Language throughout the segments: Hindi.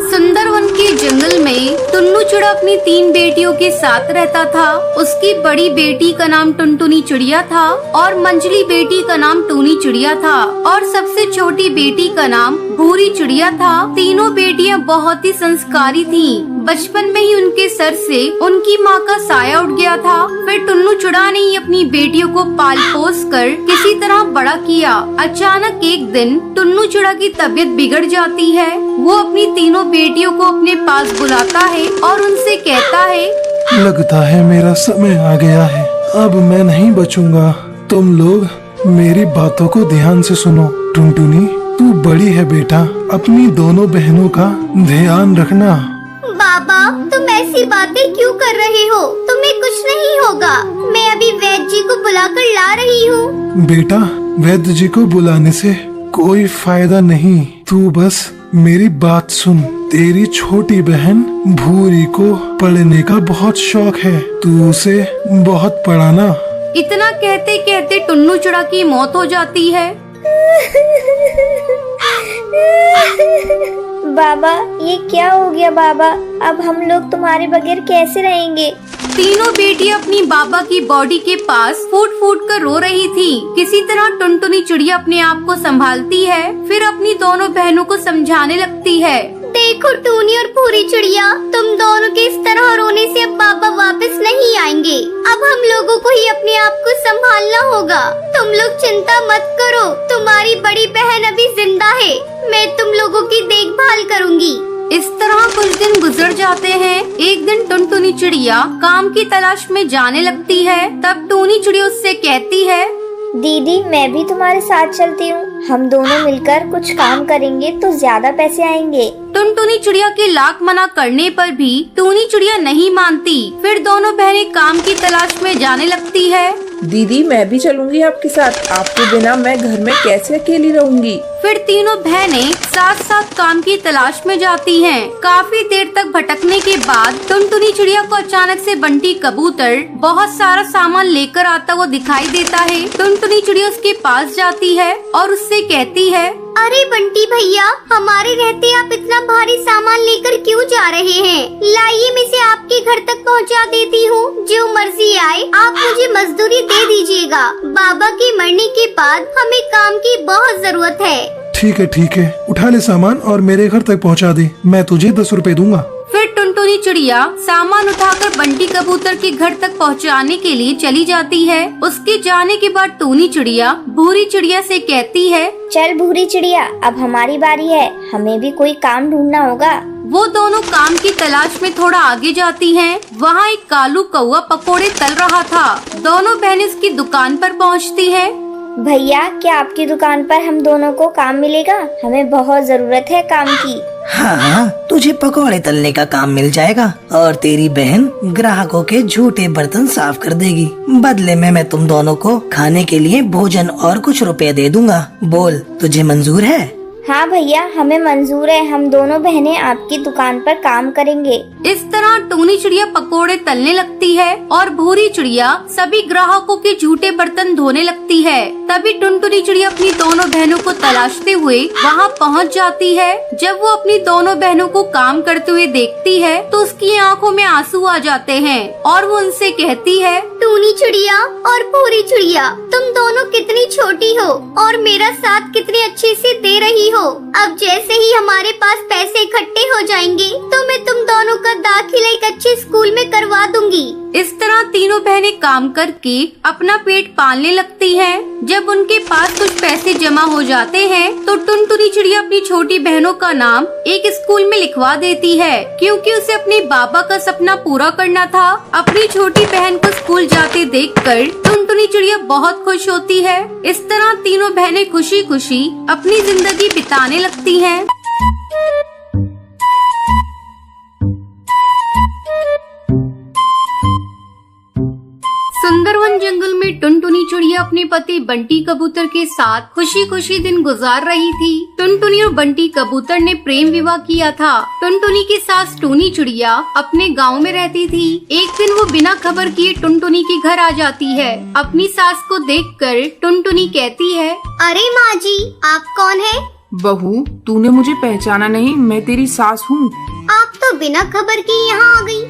सुंदरवन के जंगल में टुन्नू चिड़ा अपनी 3 बेटियों के साथ रहता था। उसकी बड़ी बेटी का नाम टुनटुनी चिड़िया था और मंझली बेटी का नाम टूनी चिड़िया था और सबसे छोटी बेटी का नाम भूरी चिड़िया था। तीनों बेटियां बहुत ही संस्कारी थीं। बचपन में ही उनके सर से उनकी माँ का साया उठ गया था। फिर टुन्नू चिड़ा ने ही अपनी बेटियों को पाल पोस कर किसी तरह बड़ा किया। अचानक एक दिन टुन्नू चिड़ा की तबीयत बिगड़ जाती है। वो अपनी तीनों बेटियों को अपने पास बुलाता है और उनसे कहता है, लगता है मेरा समय आ गया है, अब मैं नहीं बचूंगा। तुम लोग मेरी बातों को ध्यान से सुनो। टुनटुनी, तू बड़ी है बेटा, अपनी दोनों बहनों का ध्यान रखना। बाबा, तुम ऐसी बातें क्यों कर रहे हो? तुम्हें कुछ नहीं होगा। मैं अभी वैद्य जी को बुलाकर ला रही हूँ। बेटा, वैद्य जी को बुलाने से कोई फायदा नहीं। तू बस मेरी बात सुन। तेरी छोटी बहन भूरी को पढ़ने का बहुत शौक है, तू उसे बहुत पढ़ाना। इतना कहते कहते टुन्नू चिड़ा की मौत हो जाती है। बाबा, ये क्या हो गया बाबा? अब हम लोग तुम्हारे बगैर कैसे रहेंगे? तीनों बेटियां अपनी बाबा की बॉडी के पास फूट फूट कर रो रही थी। किसी तरह टुनटुनी चिड़िया अपने आप को संभालती है, फिर अपनी दोनों बहनों को समझाने लगती है। देखो टूनी और पूरी चिड़िया, तुम दोनों के इस तरह रोने से अब बाबा वापस नहीं आएंगे। अब हम लोगों को ही अपने आप को संभालना होगा। तुम लोग चिंता मत करो, तुम्हारी बड़ी बहन अभी जिंदा है। मैं तुम लोगों की देखभाल करूंगी। इस तरह कुछ दिन गुजर जाते हैं। एक दिन टुनटुनी चिड़िया काम की तलाश में जाने लगती है। तब टूनी चिड़िया उससे कहती है, दीदी, मैं भी तुम्हारे साथ चलती हूँ। हम दोनों मिलकर कुछ काम करेंगे तो ज्यादा पैसे आएंगे। टुनटुनी चिड़िया के लाख मना करने पर भी टूनी चिड़िया नहीं मानती। फिर दोनों बहनें काम की तलाश में जाने लगती है। दीदी, मैं भी चलूंगी आपके साथ। आपके बिना मैं घर में कैसे अकेली रहूंगी? फिर तीनों बहनें साथ साथ काम की तलाश में जाती हैं। काफी देर तक भटकने के बाद टुनटुनी चिड़िया को अचानक से बंटी कबूतर बहुत सारा सामान लेकर आता हुआ दिखाई देता है। टुनटुनी चिड़िया उसके पास जाती है और उससे कहती है, अरे बंटी भैया, हमारे रहते आप इतना भारी सामान लेकर क्यों जा रहे हैं? लाइए, मैं इसे आपके घर तक पहुंचा देती हूँ। जो मर्जी आए, आप मुझे मजदूरी दे दीजिएगा। बाबा के मरने के बाद हमें काम की बहुत जरूरत है। ठीक है, उठा ले सामान और मेरे घर तक पहुंचा दे। मैं तुझे 10 रुपए दूंगा। फिर टुनटुनी चिड़िया सामान उठाकर बंटी कबूतर के घर तक पहुंचाने के लिए चली जाती है। उसके जाने के बाद टूनी चिड़िया भूरी चिड़िया से कहती है, चल भूरी चिड़िया, अब हमारी बारी है। हमें भी कोई काम ढूंढना होगा। वो दोनों काम की तलाश में थोड़ा आगे जाती हैं। वहाँ एक कालू कौवा पकोड़े तल रहा था। दोनों बहनें उसकी दुकान पर पहुँचती हैं। भैया, क्या आपकी दुकान पर हम दोनों को काम मिलेगा? हमें बहुत जरूरत है काम की। हाँ, तुझे पकौड़े तलने का काम मिल जाएगा और तेरी बहन ग्राहकों के झूठे बर्तन साफ कर देगी। बदले में मैं तुम दोनों को खाने के लिए भोजन और कुछ रुपए दे दूंगा। बोल, तुझे मंजूर है? हाँ भैया, हमें मंजूर है। हम दोनों बहनें आपकी दुकान पर काम करेंगे। इस तरह टूनी चिड़िया पकोड़े तलने लगती है और भूरी चिड़िया सभी ग्राहकों के झूठे बर्तन धोने लगती है। तभी टुनटुनी चिड़िया अपनी दोनों बहनों को तलाशते हुए वहाँ पहुँच जाती है। जब वो अपनी दोनों बहनों को काम करते हुए देखती है तो उसकी आंखों में आंसू आ जाते हैं और वो उनसे कहती है, टूनी चिड़िया और भूरी चिड़िया, तुम दोनों कितनी छोटी हो और मेरा साथ कितने अच्छे से दे रही हो। अब जैसे ही हमारे पास पैसे इकट्ठे हो जाएंगे तो मैं तुम दोनों का दाखिला एक अच्छे स्कूल में करवा दूंगी। इस तरह तीनों बहनें काम करके अपना पेट पालने लगती हैं। जब उनके पास कुछ पैसे जमा हो जाते हैं तो टुनटुनी चिड़िया अपनी छोटी बहनों का नाम एक स्कूल में लिखवा देती है, क्योंकि उसे अपने बाबा का सपना पूरा करना था। अपनी छोटी बहन को स्कूल जाते देखकर टुनटुनी चिड़िया बहुत खुश होती है। इस तरह तीनों बहनें खुशी खुशी अपनी जिंदगी बिताने लगती हैं। सुंदरवन जंगल में टुनटुनी चिड़िया अपने पति बंटी कबूतर के साथ खुशी खुशी दिन गुजार रही थी। टुनटुनी और बंटी कबूतर ने प्रेम विवाह किया था। टुनटुनी की सास टूनी चिड़िया अपने गांव में रहती थी। एक दिन वो बिना खबर किए टुनटुनी के घर आ जाती है। अपनी सास को देखकर टुनटुनी कहती है, अरे माँ जी, आप कौन है? बहू, तूने मुझे पहचाना नहीं, मैं तेरी सास हूँ। आप तो बिना खबर के यहाँ आ गई।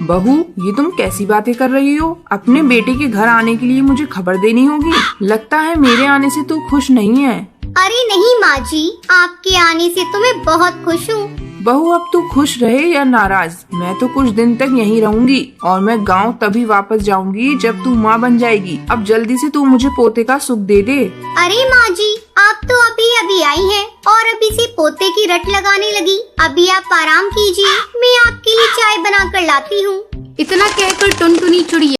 बहू, ये तुम कैसी बातें कर रही हो? अपने बेटे के घर आने के लिए मुझे खबर देनी होगी। लगता है मेरे आने से तू खुश नहीं है। अरे नहीं माँ जी, आपके आने से तो मैं बहुत खुश हूँ। बहू, अब तू खुश रहे या नाराज, मैं तो कुछ दिन तक यहीं रहूंगी और मैं गांव तभी वापस जाऊंगी जब तू माँ बन जाएगी। अब जल्दी से तू मुझे पोते का सुख दे दे। अरे माँ जी, आप तो अभी अभी आई हैं और अभी से पोते की रट लगाने लगी। अभी आप आराम कीजिए, मैं आपके लिए चाय बना कर लाती हूँ। इतना कहकर टुनटुनी चिड़िया